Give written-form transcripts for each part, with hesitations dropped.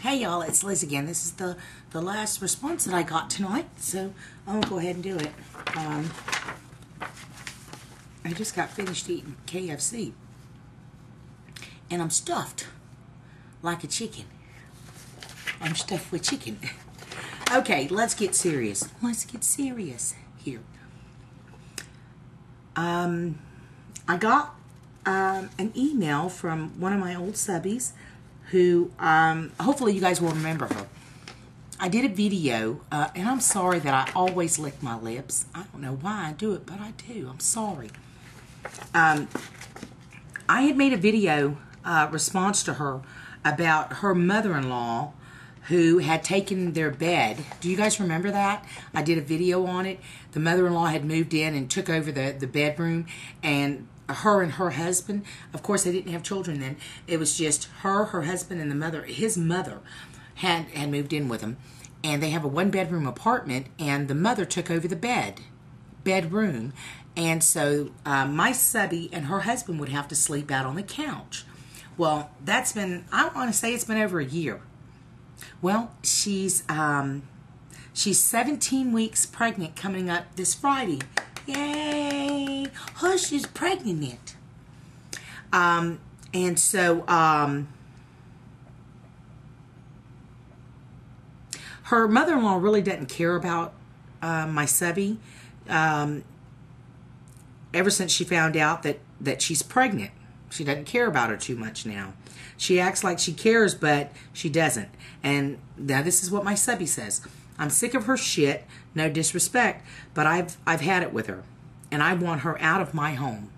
Hey y'all, it's Liz again. This is the last response that I got tonight, so I'm going to go ahead and do it. I just got finished eating KFC, and I'm stuffed like a chicken. I'm stuffed with chicken. Okay, let's get serious. Let's get serious here. I got an email from one of my old subbies who, hopefully you guys will remember her. I did a video, and I'm sorry that I always lick my lips. I don't know why I do it, but I do. I'm sorry. I had made a video response to her about her mother-in-law who had taken their bed. Do you guys remember that? I did a video on it. The mother-in-law had moved in and took over the bedroom, and her and her husband, of course they didn't have children then, it was just her husband, and his mother had moved in with him, and they have a one-bedroom apartment, and the mother took over the bedroom, and so my subby and her husband would have to sleep out on the couch. Well, that's been, I want to say it's been over a year. Well, she's 17 weeks pregnant coming up this Friday. Yay! Hush is pregnant. And so, her mother-in-law really doesn't care about my subby. Ever since she found out that she's pregnant, she doesn't care about her too much now. She acts like she cares, but she doesn't. And now this is what my subby says. I'm sick of her shit, no disrespect, but I've had it with her, and I want her out of my home.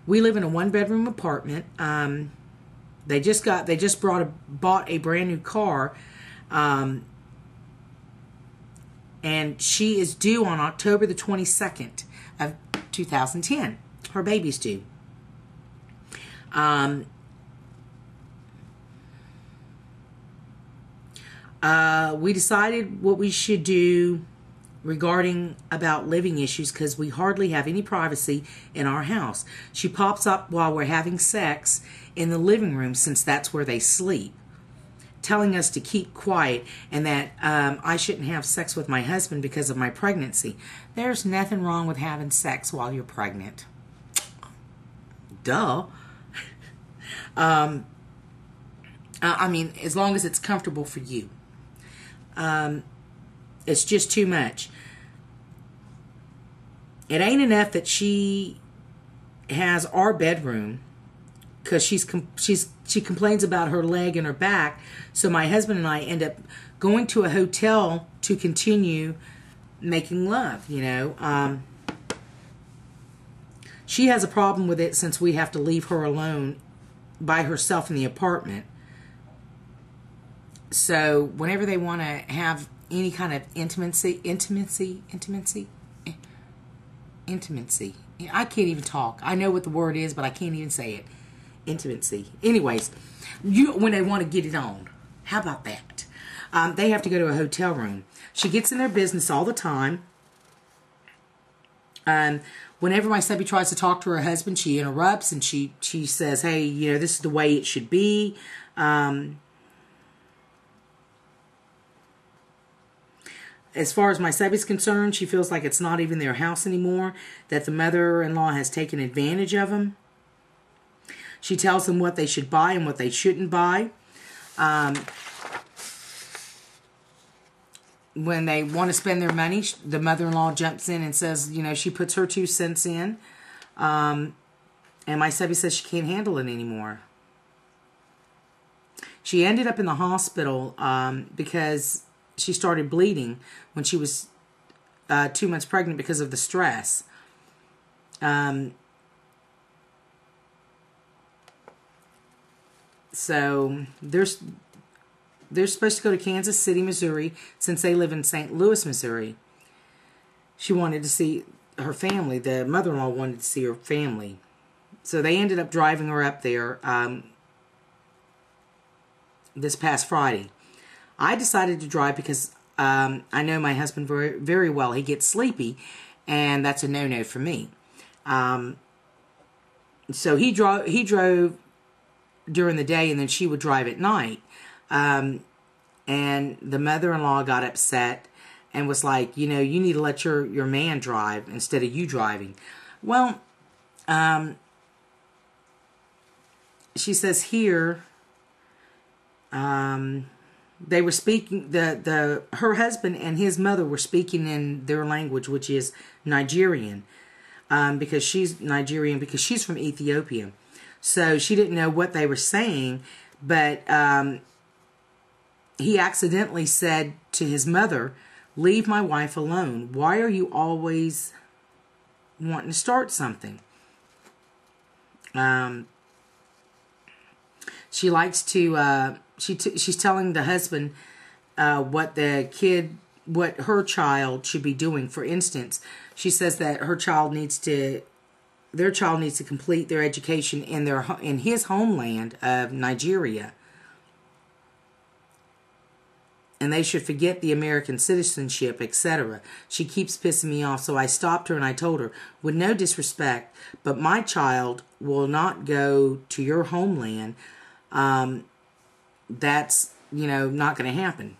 We live in a one-bedroom apartment. They just bought a brand new car, and she is due on October the 22nd of 2010. Her baby's due. We decided what we should do regarding about living issues because we hardly have any privacy in our house. She pops up while we're having sex in the living room since that's where they sleep, telling us to keep quiet and that I shouldn't have sex with my husband because of my pregnancy. There's nothing wrong with having sex while you're pregnant. Duh. I mean, as long as it's comfortable for you. It's just too much. It ain't enough that she has our bedroom because she complains about her leg and her back. So my husband and I end up going to a hotel to continue making love, you know. She has a problem with it since we have to leave her alone by herself in the apartment. So whenever they want to have any kind of intimacy. I can't even talk. I know what the word is, but I can't even say it. Intimacy. Anyways, when they want to get it on. How about that? They have to go to a hotel room. She gets in their business all the time. Whenever my subby tries to talk to her husband, she interrupts and she says, hey, you know, this is the way it should be. As far as my subby's concerned, she feels like it's not even their house anymore, that the mother-in-law has taken advantage of them. She tells them what they should buy and what they shouldn't buy. When they want to spend their money, the mother-in-law jumps in and says, you know, she puts her 2 cents in. And my subby says she can't handle it anymore. She ended up in the hospital because she started bleeding when she was 2 months pregnant because of the stress. So they're supposed to go to Kansas City, Missouri, since they live in St. Louis, Missouri. She wanted to see her family. The mother-in-law wanted to see her family. So they ended up driving her up there this past Friday. I decided to drive because I know my husband very, very well. He gets sleepy, and that's a no-no for me. So he drove during the day, and then she would drive at night. And the mother-in-law got upset and was like, you need to let your man drive instead of you driving. Well, she says here, they were speaking, her husband and his mother were speaking in their language, which is Nigerian, because she's Nigerian, because she's from Ethiopia. So she didn't know what they were saying, but he accidentally said to his mother, "Leave my wife alone. Why are you always wanting to start something?" She likes to, she's telling the husband what her child should be doing. For instance, she says that their child needs to complete their education in his homeland of Nigeria. And they should forget the American citizenship, etc. She keeps pissing me off, so I stopped her and I told her, with no disrespect, but my child will not go to your homeland. That's, not going to happen.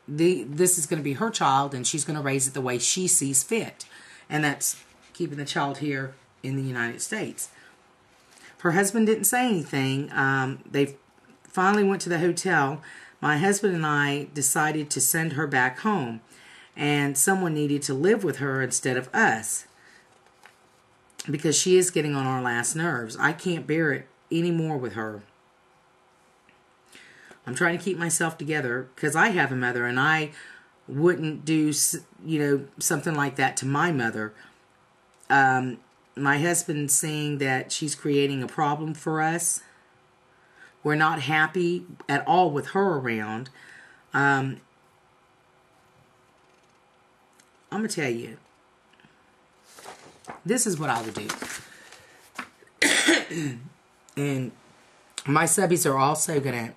This is going to be her child, and she's going to raise it the way she sees fit. And that's keeping the child here in the United States. Her husband didn't say anything. They finally went to the hotel. My husband and I decided to send her back home, and someone needed to live with her instead of us, because she is getting on our last nerves. I can't bear it anymore with her. I'm trying to keep myself together because I have a mother, and I wouldn't do, something like that to my mother. My husband's saying that she's creating a problem for us. We're not happy at all with her around. I'm going to tell you, this is what I would do. And my subbies are also going to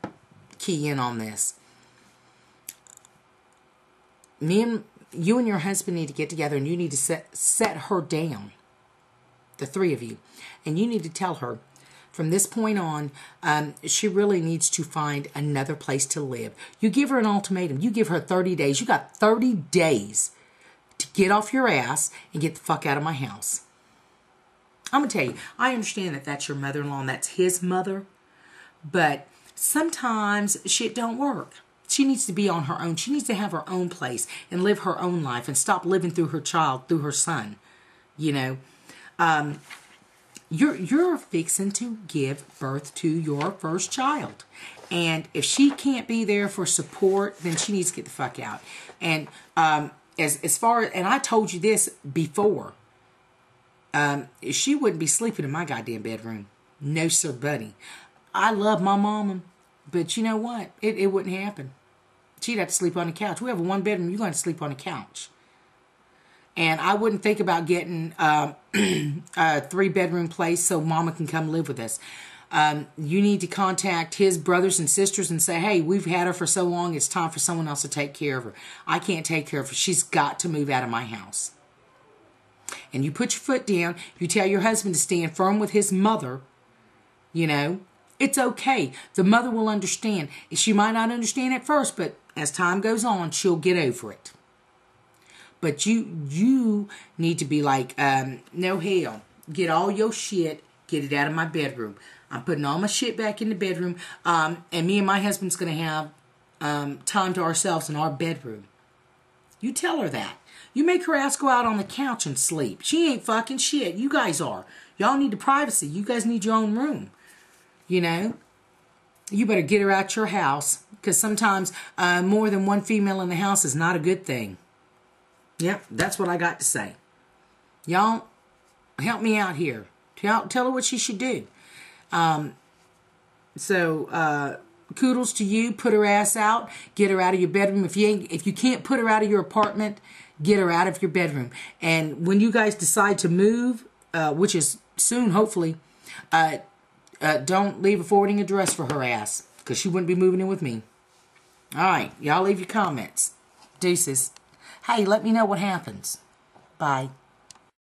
key in on this. You and your husband need to get together, and you need to set her down. The three of you. And you need to tell her, from this point on, she really needs to find another place to live. You give her an ultimatum. You give her 30 days. You got 30 days to get off your ass and get the fuck out of my house. I'm going to tell you, I understand that that's your mother-in-law and that's his mother, but sometimes shit don't work. She needs to be on her own. She needs to have her own place and live her own life and stop living through her child, through her son. You're fixing to give birth to your first child. And if she can't be there for support, then she needs to get the fuck out. And as far as, and I told you this before, she wouldn't be sleeping in my goddamn bedroom. No, sir, buddy. I love my mama, but you know what? It wouldn't happen. She'd have to sleep on the couch. We have a one bedroom. You're going to sleep on the couch. And I wouldn't think about getting a 3-bedroom place so mama can come live with us. You need to contact his brothers and sisters and say, hey, we've had her for so long, it's time for someone else to take care of her. I can't take care of her. She's got to move out of my house. And you put your foot down. You tell your husband to stand firm with his mother. It's okay. The mother will understand. She might not understand at first, but as time goes on, she'll get over it. But you need to be like, no hell. Get all your shit. Get it out of my bedroom. I'm putting all my shit back in the bedroom. And me and my husband's going to have time to ourselves in our bedroom. You tell her that. You make her ass go out on the couch and sleep. She ain't fucking shit. You guys are. Y'all need the privacy. You guys need your own room. You better get her out your house. Because sometimes more than one female in the house is not a good thing. Yep, that's what I got to say. Y'all, help me out here. Tell her what she should do. Kudos to you. Put her ass out. Get her out of your bedroom. If you can't put her out of your apartment, get her out of your bedroom. And when you guys decide to move, which is soon, hopefully, don't leave a forwarding address for her ass, because she wouldn't be moving in with me. All right, y'all leave your comments. Deuces. Hey, let me know what happens. Bye.